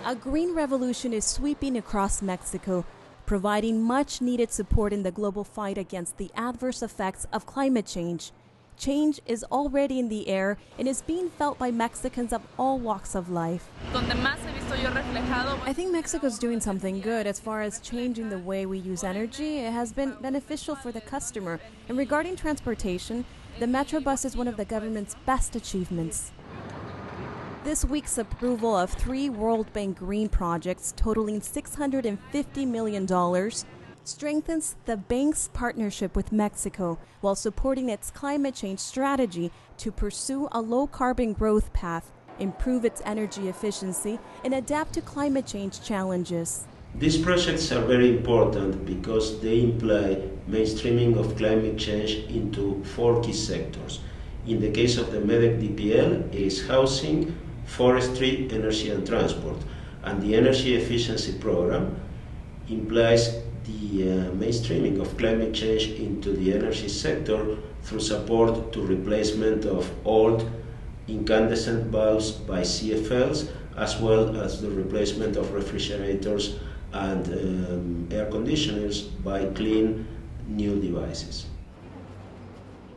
A green revolution is sweeping across Mexico, providing much-needed support in the global fight against the adverse effects of climate change. Change is already in the air and is being felt by Mexicans of all walks of life. I think Mexico's doing something good as far as changing the way we use energy. It has been beneficial for the customer. And regarding transportation, the Metrobus is one of the government's best achievements. This week's approval of 3 World Bank green projects totaling $650 million strengthens the bank's partnership with Mexico while supporting its climate change strategy to pursue a low-carbon growth path, improve its energy efficiency, and adapt to climate change challenges. These projects are very important because they imply mainstreaming of climate change into 4 key sectors. In the case of the MEDEC DPL, it is housing, forestry, energy and transport. And the energy efficiency program implies the mainstreaming of climate change into the energy sector through support to replacement of old incandescent bulbs by CFLs, as well as the replacement of refrigerators and air conditioners by clean new devices.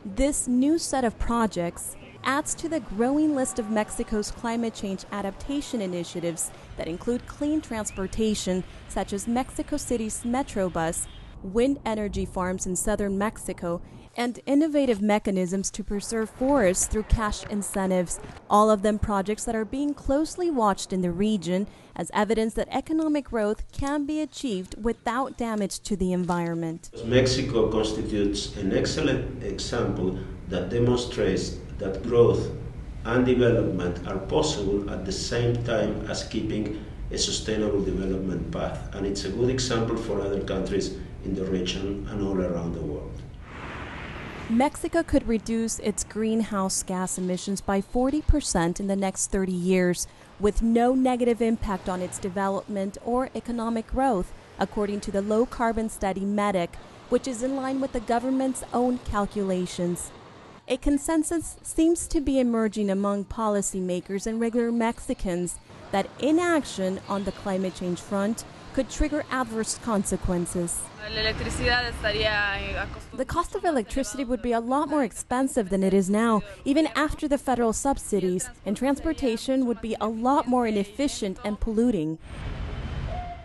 This new set of projects adds to the growing list of Mexico's climate change adaptation initiatives that include clean transportation, such as Mexico City's Metrobus, wind energy farms in southern Mexico, and innovative mechanisms to preserve forests through cash incentives, all of them projects that are being closely watched in the region as evidence that economic growth can be achieved without damage to the environment. Mexico constitutes an excellent example that demonstrates that growth and development are possible at the same time as keeping a sustainable development path. And it's a good example for other countries in the region and all around the world. Mexico could reduce its greenhouse gas emissions by 40% in the next 30 years, with no negative impact on its development or economic growth, according to the low-carbon study MEDEC, which is in line with the government's own calculations. A consensus seems to be emerging among policymakers and regular Mexicans that inaction on the climate change front could trigger adverse consequences. The cost of electricity would be a lot more expensive than it is now, even after the federal subsidies, and transportation would be a lot more inefficient and polluting.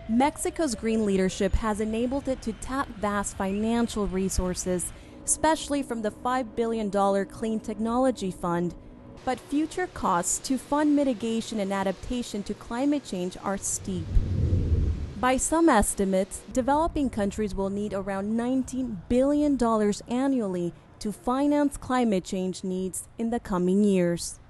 Mexico's green leadership has enabled it to tap vast financial resources, especially from the $5 billion Clean Technology Fund. But future costs to fund mitigation and adaptation to climate change are steep. By some estimates, developing countries will need around $19 billion annually to finance climate change needs in the coming years.